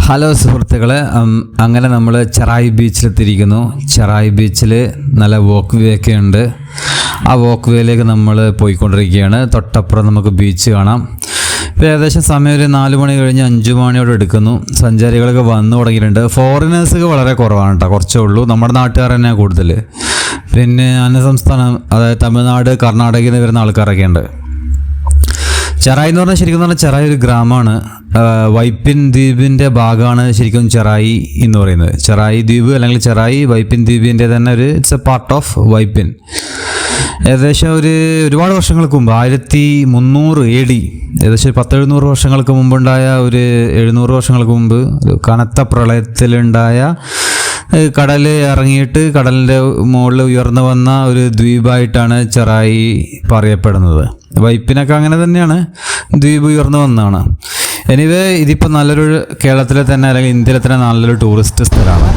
Hello സുഹൃത്തുക്കളെ, അങ്ങനെ നമ്മൾ ചെറായി ബീച്ചിലെത്തിയിരിക്കുന്നു. ചെറായി ബീച്ചിൽ നല്ല വോക്ക് വേ ഒക്കെ ഉണ്ട്. ആ വോക്ക് വേയിലേക്ക് നമ്മൾ പോയിക്കൊണ്ടിരിക്കുകയാണ്. തൊട്ടപ്പുറം നമുക്ക് ബീച്ച് കാണാം. ഇപ്പോൾ ഏകദേശം സമയം ഒരു 4 മണി കഴിഞ്ഞ് 5 മണിയോടെ എടുക്കുന്നു. സഞ്ചാരികളൊക്കെ വന്നു തുടങ്ങിയിട്ടുണ്ട്. ഫോറിനേഴ്സൊക്കെ വളരെ കുറവാണ് കേട്ടോ, കുറച്ചേ ഉള്ളൂ. നമ്മുടെ നാട്ടുകാർ തന്നെ കൂടുതൽ. പിന്നെ അന്യസംസ്ഥാനം, അതായത് തമിഴ്നാട്, കർണാടകയിൽ നിന്ന് വരുന്ന ആൾക്കാരൊക്കെ ഉണ്ട്. ചെറായി എന്ന് പറഞ്ഞാൽ ശരിക്കും പറഞ്ഞാൽ ചെറായി ഒരു ഗ്രാമമാണ്. വൈപ്പിൻ ദ്വീപിൻ്റെ ഭാഗമാണ് ശരിക്കും ചെറായി എന്ന് പറയുന്നത്. ചെറായി ദ്വീപ് അല്ലെങ്കിൽ ചെറായി വൈപ്പിൻ ദ്വീപിൻ്റെ തന്നെ it's a part of Vypin. ഏകദേശം ഒരുപാട് വർഷങ്ങൾക്ക് മുമ്പ് 1300 AD, ഏകദേശം 10-700 വർഷങ്ങൾക്ക് മുമ്പുണ്ടായ 700 വർഷങ്ങൾക്ക് മുമ്പ് ഒരു കനത്ത പ്രളയത്തിലുണ്ടായ കടൽ ഇറങ്ങിയിട്ട് കടലിൻ്റെ മുകളിൽ ഉയർന്നു വന്ന ഒരു ദ്വീപായിട്ടാണ് ചെറായി പറയപ്പെടുന്നത്. വൈപ്പിനൊക്കെ അങ്ങനെ തന്നെയാണ്, ദ്വീപ് ഉയർന്നു വന്നതാണ്. എനിവേ ഇതിപ്പോൾ നല്ലൊരു കേരളത്തിലെ തന്നെ അല്ലെങ്കിൽ ഇന്ത്യയിലെ തന്നെ നല്ലൊരു ടൂറിസ്റ്റ് സ്ഥലമാണ്.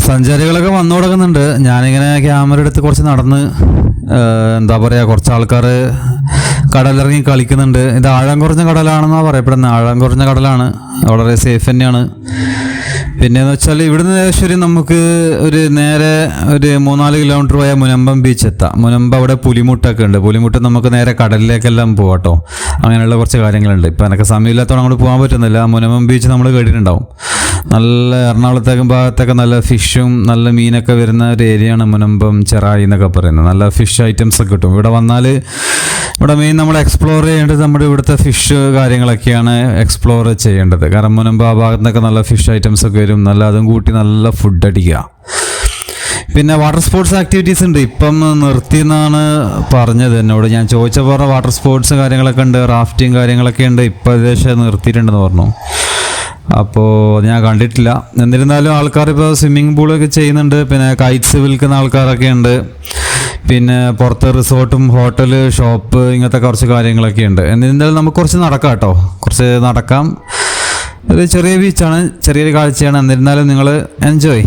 സഞ്ചാരികളൊക്കെ വന്നു തുടങ്ങുന്നുണ്ട്. ഞാനിങ്ങനെ ക്യാമറ എടുത്ത് കുറച്ച് നടന്ന് എന്താ പറയുക, കുറച്ച് ആൾക്കാർ കടലിറങ്ങി കളിക്കുന്നുണ്ട്. ഇത് ആഴം കുറഞ്ഞ കടലാണെന്നാണ് പറയപ്പെടുന്നത്. ആഴം കുറഞ്ഞ കടലാണ്, വളരെ സേഫ് തന്നെയാണ്. പിന്നെയെന്ന് വെച്ചാൽ ഇവിടുന്ന് ഏകദേശം നമുക്ക് നേരെ 3-4 കിലോമീറ്റർ പോയാൽ മുനമ്പം ബീച്ച് എത്താം. മുനമ്പം അവിടെ പുലിമുട്ടൊക്കെ ഉണ്ട്. പുലിമുട്ട് നമുക്ക് നേരെ കടലിലേക്കെല്ലാം പോകാം കേട്ടോ. അങ്ങനെയുള്ള കുറച്ച് കാര്യങ്ങളുണ്ട്. ഇപ്പം എനിക്ക് സമയമില്ലാത്തവണ്ണം അങ്ങോട്ട് പോകാൻ പറ്റുന്നില്ല. മുനമ്പം ബീച്ച് നമ്മൾ കേട്ടിട്ടുണ്ടാവും. നല്ല എറണാകുളത്തേക്കും ഭാഗത്തൊക്കെ നല്ല ഫിഷും നല്ല മീനൊക്കെ വരുന്ന ഒരു ഏരിയയാണ് മുനമ്പം ചെറായി എന്നൊക്കെ പറയുന്നത്. നല്ല ഫിഷ് ഐറ്റംസ് ഒക്കെ കിട്ടും. ഇവിടെ വന്നാൽ ഇവിടെ മെയിൻ നമ്മൾ എക്സ്പ്ലോർ ചെയ്യേണ്ടത് നമ്മുടെ ഇവിടുത്തെ ഫിഷ് കാര്യങ്ങളൊക്കെയാണ് എക്സ്പ്ലോർ ചെയ്യേണ്ടത്. കാരണം മുനമ്പം ആ ഭാഗത്തൊക്കെ നല്ല ഫിഷ് ഐറ്റംസ് ഒക്കെ വരും. നല്ല അതും കൂട്ടി നല്ല ഫുഡ് അടിക്കുക. പിന്നെ വാട്ടർ സ്പോർട്സ് ആക്ടിവിറ്റീസ് ഉണ്ട്. ഇപ്പം നിർത്തിയെന്നാണ് പറഞ്ഞത് എന്നോട്. ഞാൻ ചോദിച്ചപ്പോൾ വാട്ടർ സ്പോർട്സ് കാര്യങ്ങളൊക്കെ ഉണ്ട്, റാഫ്റ്റിംഗ് കാര്യങ്ങളൊക്കെ ഉണ്ട്. ഇപ്പം ഏകദേശം നിർത്തിയിട്ടുണ്ടെന്ന് പറഞ്ഞു. അപ്പോൾ ഞാൻ കണ്ടിട്ടില്ല. എന്നിരുന്നാലും ആൾക്കാർ ഇപ്പോൾ സ്വിമ്മിങ് പൂളൊക്കെ ചെയ്യുന്നുണ്ട്. പിന്നെ കൈറ്റ്സ് വിൽക്കുന്ന ആൾക്കാരൊക്കെ ഉണ്ട്. പിന്നെ പുറത്ത് റിസോർട്ടും ഹോട്ടൽ, ഷോപ്പ്, ഇങ്ങനത്തെ കുറച്ച് കാര്യങ്ങളൊക്കെ ഉണ്ട്. എന്നിരുന്നാലും നമുക്ക് കുറച്ച് നടക്കാം കേട്ടോ, കുറച്ച് നടക്കാം. ഒരു ചെറിയ ബീച്ചാണ്, ചെറിയൊരു കാഴ്ചയാണ്. എന്നിരുന്നാലും നിങ്ങൾ എൻജോയ്.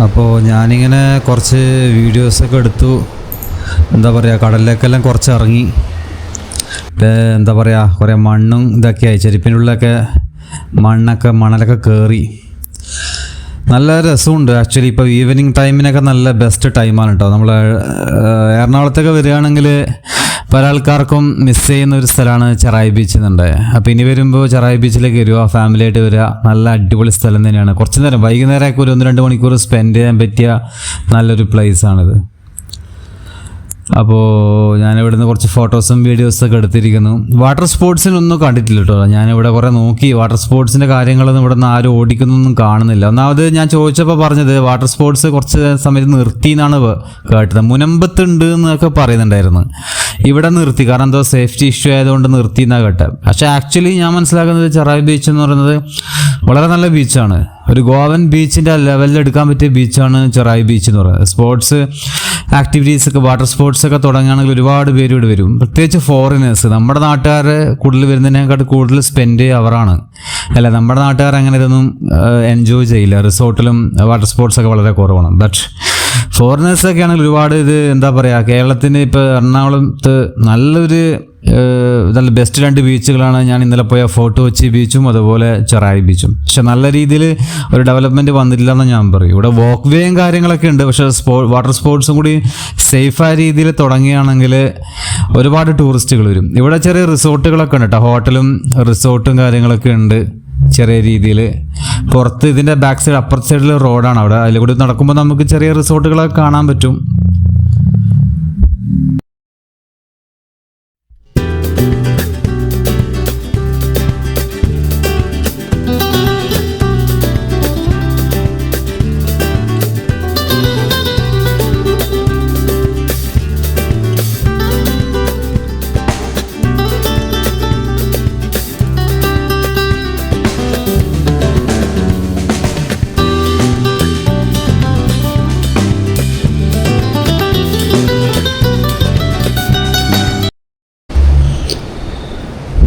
അപ്പോൾ ഞാനിങ്ങനെ കുറച്ച് വീഡിയോസൊക്കെ എടുത്തു. എന്താ പറയുക, കടലിലേക്കെല്ലാം കുറച്ച് ഇറങ്ങി. എന്താ പറയുക, കുറേ മണ്ണും ഇതൊക്കെയായി, ചെരുപ്പിനുള്ളിലൊക്കെ മണലൊക്കെ കയറി. നല്ല രസമുണ്ട് ആക്ച്വലി. ഇപ്പോൾ ഈവനിങ് ടൈമിനൊക്കെ നല്ല ബെസ്റ്റ് ടൈമാണ് കേട്ടോ. നമ്മൾ എറണാകുളത്തൊക്കെ വരികയാണെങ്കിൽ പല ആൾക്കാർക്കും മിസ് ചെയ്യുന്ന ഒരു സ്ഥലമാണ് ചെറായി ബീച്ച് എന്നുണ്ട്. അപ്പോൾ ഇനി വരുമ്പോൾ ചെറായി ബീച്ചിലേക്ക് വരിക, ഫാമിലിയായിട്ട് വരിക. നല്ല അടിപൊളി സ്ഥലം തന്നെയാണ്. കുറച്ച് നേരം വൈകുന്നേരമൊക്കെ ഒരു 1-2 മണിക്കൂർ സ്പെൻഡ് ചെയ്യാൻ പറ്റിയ നല്ലൊരു പ്ലേസാണിത്. അപ്പോൾ ഞാനിവിടുന്ന് കുറച്ച് ഫോട്ടോസും വീഡിയോസൊക്കെ എടുത്തിരിക്കുന്നു. വാട്ടർ സ്പോർട്സിനൊന്നും കണ്ടിട്ടില്ല കേട്ടോ. ഞാനിവിടെ കുറേ നോക്കി, വാട്ടർ സ്പോർട്സിൻ്റെ കാര്യങ്ങളൊന്നും ഇവിടെ നിന്ന് ആരും ഓടിക്കുന്നൊന്നും കാണുന്നില്ല. ഒന്നാമത് ഞാൻ ചോദിച്ചപ്പോൾ പറഞ്ഞത് വാട്ടർ സ്പോർട്സ് കുറച്ച് സമയത്ത് നിർത്തി എന്നാണ് കേട്ടത്. മുനമ്പത്തുണ്ട് എന്നൊക്കെ പറയുന്നുണ്ടായിരുന്നു. ഇവിടെ നിർത്തി, കാരണം എന്തോ സേഫ്റ്റി ഇഷ്യൂ ആയതുകൊണ്ട് നിർത്തി എന്നാണ് കേട്ടത്. പക്ഷേ ആക്ച്വലി ഞാൻ മനസ്സിലാക്കുന്നത് ചെറായി ബീച്ച് എന്ന് പറയുന്നത് വളരെ നല്ല ബീച്ചാണ്. ഒരു ഗോവൻ ബീച്ചിൻ്റെ ലെവലിൽ എടുക്കാൻ പറ്റിയ ബീച്ചാണ് ചെറായി ബീച്ച് എന്ന് പറയുന്നത്. സ്പോർട്സ് ആക്ടിവിറ്റീസൊക്കെ, വാട്ടർ സ്പോർട്സൊക്കെ തുടങ്ങുകയാണെങ്കിൽ ഒരുപാട് പേര് ഇവിടെ വരും. പ്രത്യേകിച്ച് ഫോറിനേഴ്സ്. നമ്മുടെ നാട്ടുകാർ കൂടുതൽ വരുന്നതിനേക്കാൾ കൂടുതൽ സ്പെൻഡ് അവരാണ്. അല്ല, നമ്മുടെ നാട്ടുകാർ അങ്ങനെ ഇതൊന്നും എൻജോയ് ചെയ്യില്ല. റിസോർട്ടിലും വാട്ടർ സ്പോർട്സൊക്കെ വളരെ കുറവാണ്. ബട്ട് ഫോറിനേഴ്സൊക്കെ ആണെങ്കിൽ ഒരുപാട് എന്താ പറയുക, കേരളത്തിന് ഇപ്പോൾ എറണാകുളത്ത് നല്ല ബെസ്റ്റ് 2 ബീച്ചുകളാണ്. ഞാൻ ഇന്നലെ പോയ ഫോർട്ട് കൊച്ചി ബീച്ചും അതുപോലെ ചെറായി ബീച്ചും. പക്ഷെ നല്ല രീതിയിൽ ഒരു ഡെവലപ്മെൻറ്റ് വന്നിട്ടില്ല എന്ന് ഞാൻ പറയും. ഇവിടെ വാക്ക് വേയും കാര്യങ്ങളൊക്കെ ഉണ്ട്. പക്ഷേ വാട്ടർ സ്പോർട്സും കൂടി സേഫായ രീതിയിൽ തുടങ്ങുകയാണെങ്കിൽ ഒരുപാട് ടൂറിസ്റ്റുകൾ വരും. ഇവിടെ ചെറിയ റിസോർട്ടുകളൊക്കെ ഉണ്ട് കേട്ടോ. ഹോട്ടലും റിസോർട്ടും കാര്യങ്ങളൊക്കെ ഉണ്ട് ചെറിയ രീതിയിൽ. പുറത്ത് ഇതിൻ്റെ ബാക്ക് സൈഡ്, അപ്പുറത്തെ സൈഡിൽ റോഡാണ്. അവിടെ അതിൽ കൂടി നടക്കുമ്പോൾ നമുക്ക് ചെറിയ റിസോർട്ടുകളൊക്കെ കാണാൻ പറ്റും.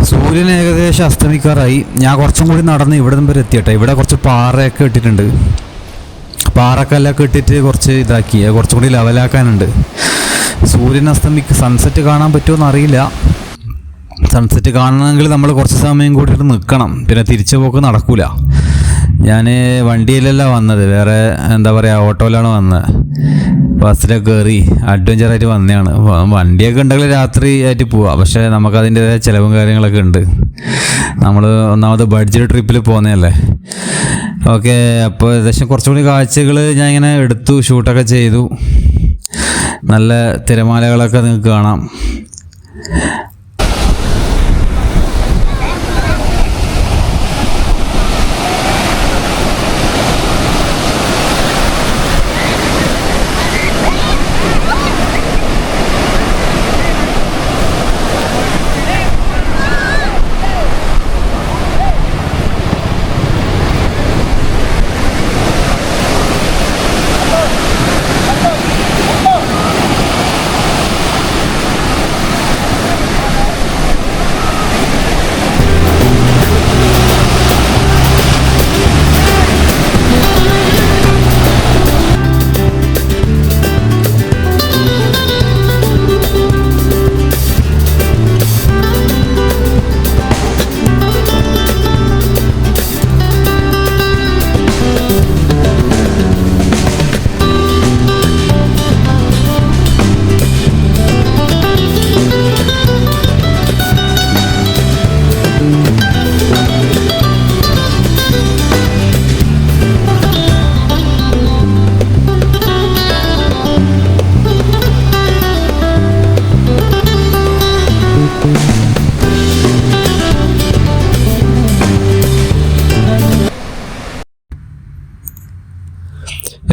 സൂര്യൻ ഏകദേശം അസ്തമിക്കാറായി. ഞാൻ കുറച്ചും കൂടി നടന്ന് ഇവിടെ നിന്ന് വരെ എത്തിയട്ടെ. ഇവിടെ കുറച്ച് പാറയൊക്കെ ഇട്ടിട്ടുണ്ട്. പാറക്കല്ലൊക്കെ ഇട്ടിട്ട് കുറച്ച് ഇതാക്കി, കുറച്ചും കൂടി ലെവലാക്കാനുണ്ട്. സൂര്യൻ സൺസെറ്റ് കാണാൻ പറ്റുമോ അറിയില്ല. സൺസെറ്റ് കാണണമെങ്കിൽ നമ്മൾ കുറച്ച് സമയം കൂടിയിട്ട് നിൽക്കണം. പിന്നെ തിരിച്ചു പോക്ക് നടക്കൂല. ഞാൻ വണ്ടിയിലല്ല വന്നത്, വേറെ എന്താ പറയുക, ഓട്ടോയിലാണ് വന്നത്. ബസ്സിലൊക്കെ കയറി അഡ്വഞ്ചറായിട്ട് വന്നതാണ്. വണ്ടിയൊക്കെ ഉണ്ടെങ്കിൽ രാത്രി ആയിട്ട് പോവാം. പക്ഷേ നമുക്കതിൻ്റെതായ ചിലവും കാര്യങ്ങളൊക്കെ ഉണ്ട്. നമ്മൾ ഒന്നാമത് ബഡ്ജറ്റ് ട്രിപ്പിൽ പോകുന്നതല്ലേ. ഓക്കെ, അപ്പോൾ ഏകദേശം കുറച്ചുകൂടി കാഴ്ചകൾ ഞാൻ ഇങ്ങനെ എടുത്തു, ഷൂട്ടൊക്കെ ചെയ്തു. നല്ല തിരമാലകളൊക്കെ നിങ്ങൾക്ക് കാണാം.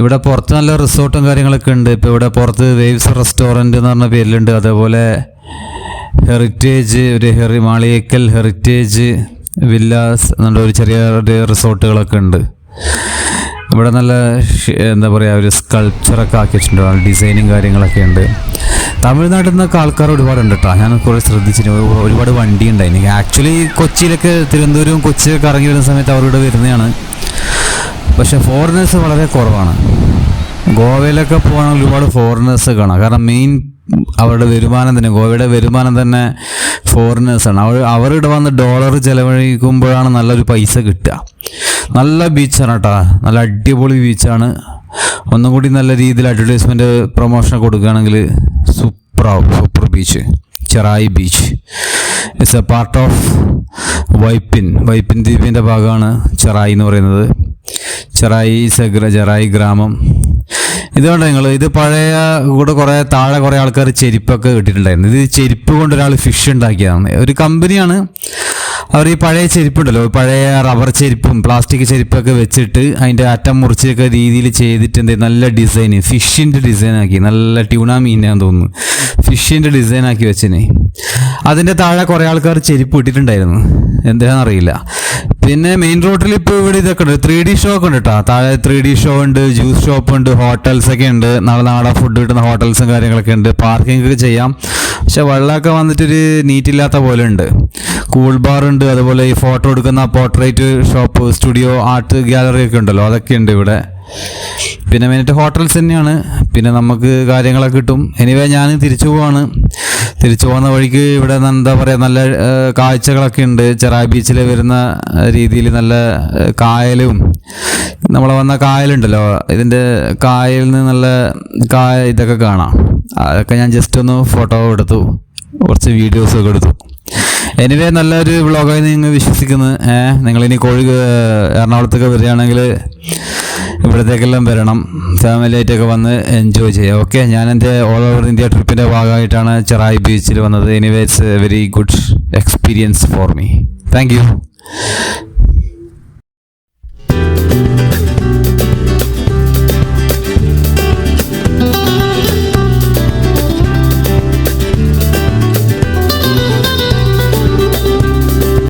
ഇവിടെ പുറത്ത് നല്ല റിസോർട്ടും കാര്യങ്ങളൊക്കെ ഉണ്ട്. ഇപ്പോൾ ഇവിടെ പുറത്ത് വേവ്സ് റെസ്റ്റോറൻറ്റ് എന്ന് പറഞ്ഞ പേരിലുണ്ട്. അതേപോലെ ഹെറിറ്റേജ്, മാളിയേക്കൽ ഹെറിറ്റേജ് വില്ലാസ് എന്നുള്ള ഒരു ചെറിയ റിസോർട്ടുകളൊക്കെ ഉണ്ട്. ഇവിടെ നല്ല എന്താ പറയുക, ഒരു സ്കൾപ്ചറൊക്കെ ആക്കി വെച്ചിട്ടുണ്ട്. ഡിസൈനും കാര്യങ്ങളൊക്കെ ഉണ്ട്. തമിഴ്നാട്ടിൽ നിന്നൊക്കെ ആൾക്കാർ ഒരുപാടുണ്ട് കേട്ടോ. ഞാൻ കുറേ ശ്രദ്ധിച്ചിട്ട് ഒരുപാട് വണ്ടി ഉണ്ടായിന്. ആക്ച്വലി കൊച്ചിയിലൊക്കെ, തിരുവനന്തപുരം കൊച്ചിയിലൊക്കെ ഇറങ്ങി വരുന്ന സമയത്ത് അവരുടെ വരുന്നതാണ്. പക്ഷേ ഫോറിനേഴ്സ് വളരെ കുറവാണ്. ഗോവയിലൊക്കെ പോകണമെങ്കിൽ ഒരുപാട് ഫോറിനേഴ്സ് കാണാം. കാരണം മെയിൻ അവരുടെ വരുമാനം തന്നെ, ഗോവയുടെ വരുമാനം തന്നെ ഫോറിനേഴ്സാണ്. അവരിവിടെ വന്ന് ഡോളർ ചിലവഴിക്കുമ്പോഴാണ് നല്ലൊരു പൈസ കിട്ടുക. നല്ല ബീച്ചാണ് കേട്ടോ, നല്ല അടിപൊളി ബീച്ചാണ്. ഒന്നും കൂടി നല്ല രീതിയിൽ അഡ്വർടൈസ്മെൻറ്റ് പ്രൊമോഷൻ കൊടുക്കുകയാണെങ്കിൽ super beach, Cherai beach. It's a part of Vypin ദ്വീപിൻ്റെ ഭാഗമാണ് ചെറായി എന്ന് പറയുന്നത്. ചെറായി ഗ്രാമം. ഇതുകൊണ്ട് ഇത് പഴയ കൂടെ താഴെ കുറേ ആൾക്കാർ ചെരുപ്പൊക്കെ കിട്ടിയിട്ടുണ്ടായിരുന്നു. ഇത് ചെരുപ്പ് കൊണ്ട് ഒരാൾ ഫിഷ് ഉണ്ടാക്കിയതാണ്. ഒരു കമ്പനിയാണ്. അവർ ഈ പഴയ ചെരുപ്പുണ്ടല്ലോ, പഴയ റബ്ബർ ചെരുപ്പും പ്ലാസ്റ്റിക് ചെരുപ്പൊക്കെ വെച്ചിട്ട് അതിൻ്റെ അറ്റം മുറിച്ചൊക്കെ രീതിയിൽ ചെയ്തിട്ടുണ്ട്. നല്ല ഡിസൈൻ, ഫിഷിൻ്റെ ഡിസൈനാക്കി, നല്ല ട്യൂണ മീനാന്ന് തോന്നുന്നു, ഫിഷിൻ്റെ ഡിസൈനാക്കി വെച്ചിന്. അതിൻ്റെ താഴെ കുറേ ആൾക്കാർ ചെരുപ്പ് ഇട്ടിട്ടുണ്ടായിരുന്നു, എന്താണെന്നറിയില്ല. പിന്നെ മെയിൻ റോഡിൽ ഇപ്പോൾ ഇവിടെ ഇതൊക്കെ ഉണ്ട്, 3D ഷോ ഒക്കെ ഉണ്ട് കേട്ടോ. താഴെ 3D ഷോ ഉണ്ട്, ജ്യൂസ് ഷോപ്പ് ഉണ്ട്, ഹോട്ടൽസൊക്കെ ഉണ്ട്, നാടൻ ഫുഡ് കിട്ടുന്ന ഹോട്ടൽസും കാര്യങ്ങളൊക്കെ ഉണ്ട്. പാർക്കിംഗ് ഒക്കെ ചെയ്യാം. പക്ഷെ വെള്ളമൊക്കെ വന്നിട്ടൊരു നീറ്റില്ലാത്ത പോലെ ഉണ്ട്. കൂൾ ബാർ ഉണ്ട്, അതുപോലെ ഈ ഫോട്ടോ എടുക്കുന്ന portrait shop, studio, art gallery ഒക്കെ ഉണ്ടല്ലോ, അതൊക്കെ ഉണ്ട് ഇവിടെ. പിന്നെ മെയിനായിട്ട് ഹോട്ടൽസ് തന്നെയാണ്. പിന്നെ നമുക്ക് കാര്യങ്ങളൊക്കെ കിട്ടും. എനിവേ ഞാൻ തിരിച്ചു പോകുന്ന വഴിക്ക് ഇവിടെ എന്താ പറയുക, നല്ല കാഴ്ചകളൊക്കെ ഉണ്ട്. ചെറായി ബീച്ചിൽ വരുന്ന രീതിയിൽ നല്ല കായലും, നമ്മളെ വന്ന കായലുണ്ടല്ലോ, ഇതിൻ്റെ കായലിൽ നിന്ന് നല്ല ഇതൊക്കെ കാണാം. അതൊക്കെ ഞാൻ ജസ്റ്റ് ഒന്ന് ഫോട്ടോ എടുത്തു, കുറച്ച് വീഡിയോസൊക്കെ എടുത്തു. എനിവേ നല്ലൊരു വ്ളോഗായി നിങ്ങൾ വിശ്വസിക്കുന്നു. നിങ്ങളിനി എറണാകുളത്തൊക്കെ വരികയാണെങ്കിൽ ഇവിടത്തേക്കെല്ലാം വരണം, ഫാമിലി ആയിട്ടൊക്കെ വന്ന് എൻജോയ് ചെയ്യാം. ഓക്കെ, ഞാൻ എൻ്റെ ഓൾ ഓവർ ഇന്ത്യ ട്രിപ്പിൻ്റെ ഭാഗമായിട്ടാണ് ചെറായി ബീച്ചിൽ വന്നത്. Anyway it's A very good experience for me. Thank you.